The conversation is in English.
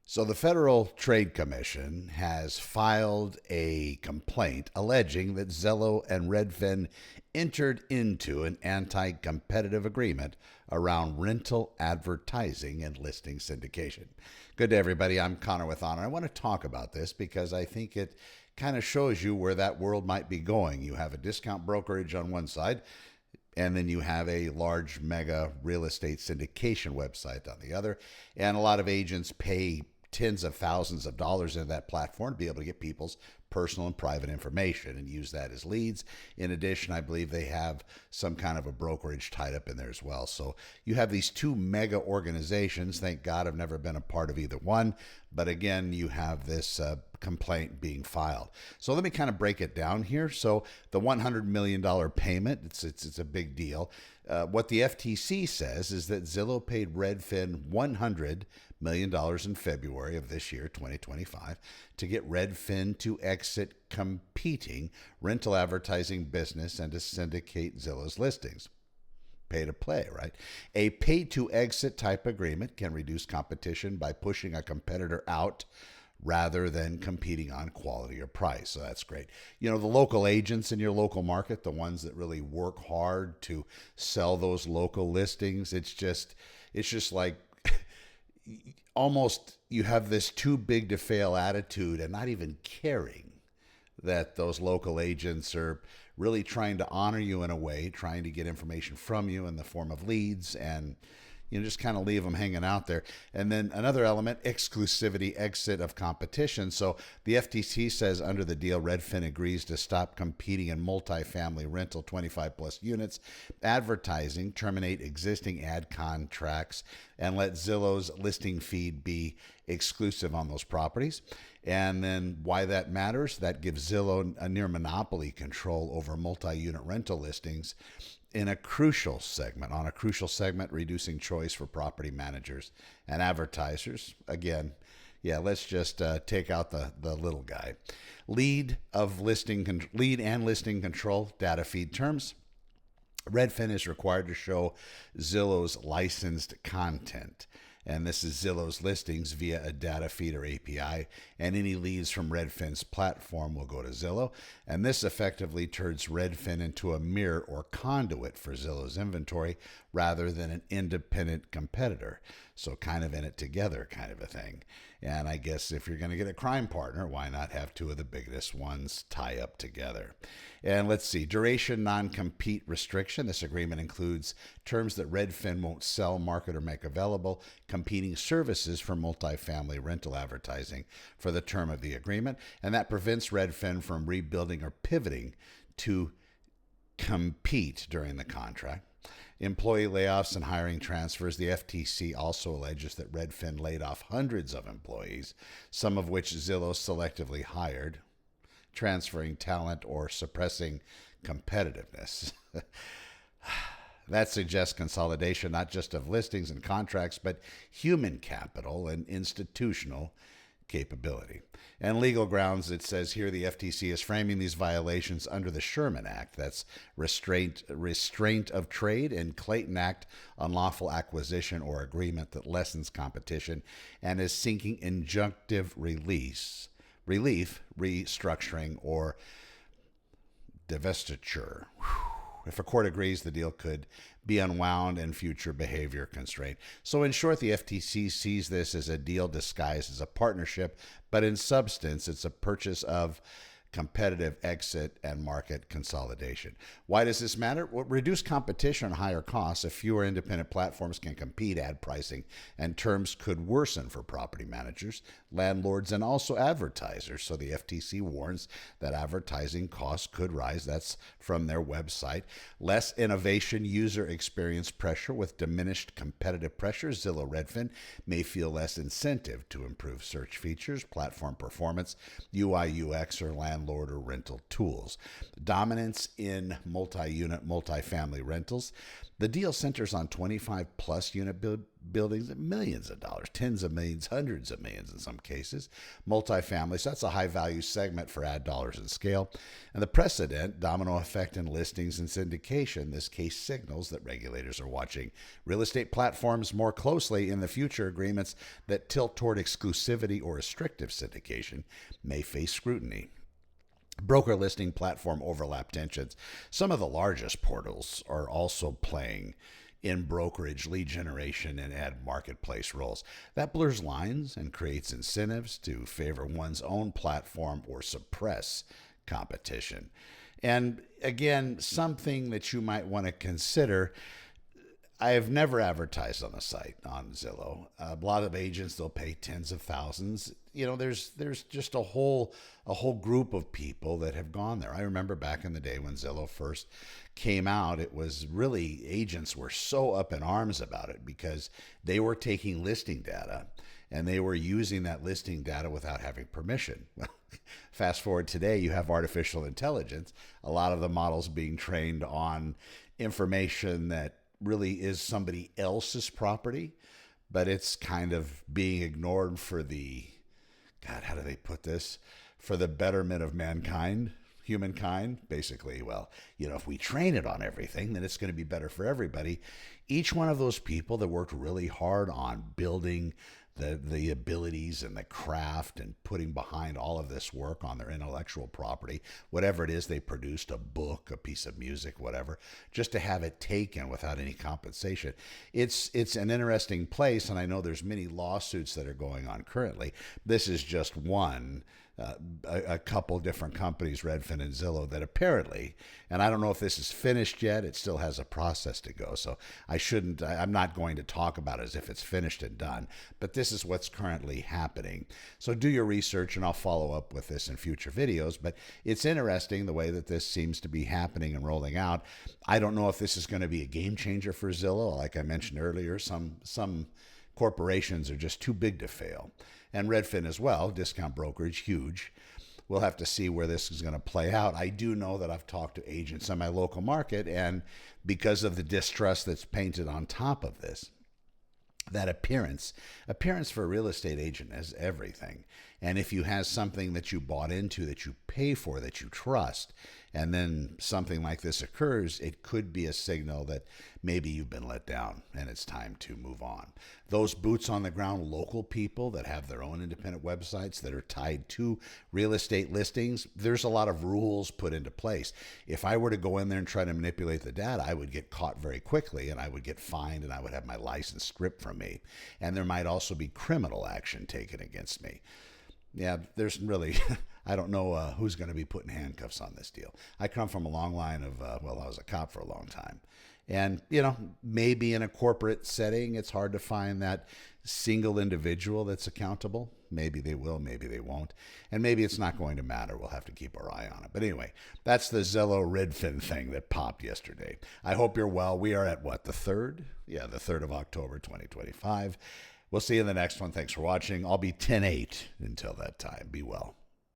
So the Federal Trade Commission has filed a complaint alleging that Zillow and Redfin entered into an anti-competitive agreement around rental advertising and listing syndication. Good day, everybody. I'm Connor with Honor. I want to talk about this because I think it kind of shows you where that world might be going. You have a discount brokerage on one side, and then you have a large mega real estate syndication website on the other. And a lot of agents pay tens of thousands of dollars in that platform to be able to get people's personal and private information and use that as leads. In addition, I believe they have some kind of a brokerage tied up in there as well. So you have these two mega organizations. Thank God I've never been a part of either one. But again, you have this complaint being filed. So let me kind of break it down here. So the $100 million payment, it's a big deal. What the FTC says is that Zillow paid Redfin $100 million in February of this year, 2025, to get Redfin to exit competing rental advertising business and to syndicate Zillow's listings. Pay to play, right? A pay to exit type agreement can reduce competition by pushing a competitor out rather than competing on quality or price. So that's great. You know, the local agents in your local market, the ones that really work hard to sell those local listings, it's just like almost you have this too big to fail attitude and not even caring that those local agents are really trying to honor you in a way, trying to get information from you in the form of leads, and just kind of leave them hanging out there. And then another element, exclusivity, exit of competition. So the FTC says under the deal, Redfin agrees to stop competing in multifamily rental 25 plus units, advertising, terminate existing ad contracts, and let Zillow's listing feed be exclusive on those properties. And then why that matters, that gives Zillow a near monopoly control over multi-unit rental listings on a crucial segment, reducing choice for property managers and advertisers. Again, let's just take out the little guy. Lead and listing control, data feed terms. Redfin is required to show Zillow's licensed content. And this is Zillow's listings via a data feed or API. And any leads from Redfin's platform will go to Zillow. And this effectively turns Redfin into a mirror or conduit for Zillow's inventory rather than an independent competitor. So kind of in it together kind of a thing. And I guess if you're going to get a crime partner, why not have two of the biggest ones tie up together? And let's see, duration non-compete restriction. This agreement includes terms that Redfin won't sell, market, or make available competing services for multifamily rental advertising for the term of the agreement. And that prevents Redfin from rebuilding or pivoting to compete during the contract. Employee layoffs and hiring transfers. The FTC also alleges that Redfin laid off hundreds of employees, some of which Zillow selectively hired, transferring talent or suppressing competitiveness. That suggests consolidation not just of listings and contracts, but human capital and institutional capability. And legal grounds, it says here the FTC is framing these violations under the Sherman Act, that's restraint of trade, and Clayton Act, unlawful acquisition or agreement that lessens competition, and is seeking injunctive relief, restructuring, or divestiture. If a court agrees, the deal could be unwound and future behavior constrained. So in short, the FTC sees this as a deal disguised as a partnership, but in substance, it's a purchase of competitive exit and market consolidation. Why does this matter? Well, reduce competition and higher costs. If fewer independent platforms can compete, ad pricing and terms could worsen for property managers, landlords, and also advertisers. So the FTC warns that advertising costs could rise. That's from their website. Less innovation, user experience pressure. With diminished competitive pressure, Zillow Redfin may feel less incentive to improve search features, platform performance, UI, UX, or landlord landlord or rental tools. Dominance in multi-unit, multifamily rentals. The deal centers on 25 plus unit buildings at millions of dollars, tens of millions, hundreds of millions in some cases. Multifamily, so that's a high value segment for ad dollars and scale. And the precedent, domino effect in listings and syndication, this case signals that regulators are watching real estate platforms more closely in the future. Agreements that tilt toward exclusivity or restrictive syndication may face scrutiny. Broker listing platform overlap tensions. Some of the largest portals are also playing in brokerage, lead generation, and ad marketplace roles. That blurs lines and creates incentives to favor one's own platform or suppress competition. And again, something that you might want to consider. I have never advertised on the site on Zillow. A lot of agents, they'll pay tens of thousands. There's just a whole group of people that have gone there. I remember back in the day when Zillow first came out, it was really, agents were so up in arms about it because they were taking listing data and they were using that listing data without having permission. Fast forward today, you have artificial intelligence, a lot of the models being trained on information that really is somebody else's property, but it's kind of being ignored for how do they put this? For the betterment of mankind, humankind, basically. Well, if we train it on everything, then it's going to be better for everybody. Each one of those people that worked really hard on building the abilities and the craft and putting behind all of this work on their intellectual property, whatever it is they produced, a book, a piece of music, whatever, just to have it taken without any compensation. It's an interesting place, and I know there's many lawsuits that are going on currently. This is just one. A couple different companies, Redfin and Zillow, that apparently, and I don't know if this is finished yet, it still has a process to go. So I'm not going to talk about it as if it's finished and done, but this is what's currently happening. So do your research and I'll follow up with this in future videos, but it's interesting the way that this seems to be happening and rolling out. I don't know if this is going to be a game changer for Zillow. Like I mentioned earlier, some corporations are just too big to fail. And Redfin as well, discount brokerage, huge. We'll have to see where this is going to play out. I do know that I've talked to agents in my local market, and because of the distrust that's painted on top of this, that appearance for a real estate agent is everything. And if you have something that you bought into, that you pay for, that you trust, and then something like this occurs, it could be a signal that maybe you've been let down and it's time to move on. Those boots on the ground local people that have their own independent websites that are tied to real estate listings, there's a lot of rules put into place. If I were to go in there and try to manipulate the data, I would get caught very quickly and I would get fined and I would have my license stripped from me. And there might also be criminal action taken against me. Yeah, there's really, I don't know who's going to be putting handcuffs on this deal. I come from a long line of, I was a cop for a long time. And, maybe in a corporate setting, it's hard to find that single individual that's accountable. Maybe they will, maybe they won't. And maybe it's not going to matter. We'll have to keep our eye on it. But anyway, that's the Zillow Redfin thing that popped yesterday. I hope you're well. We are at the 3rd? Yeah, the 3rd of October, 2025. We'll see you in the next one. Thanks for watching. I'll be 10-8 until that time. Be well.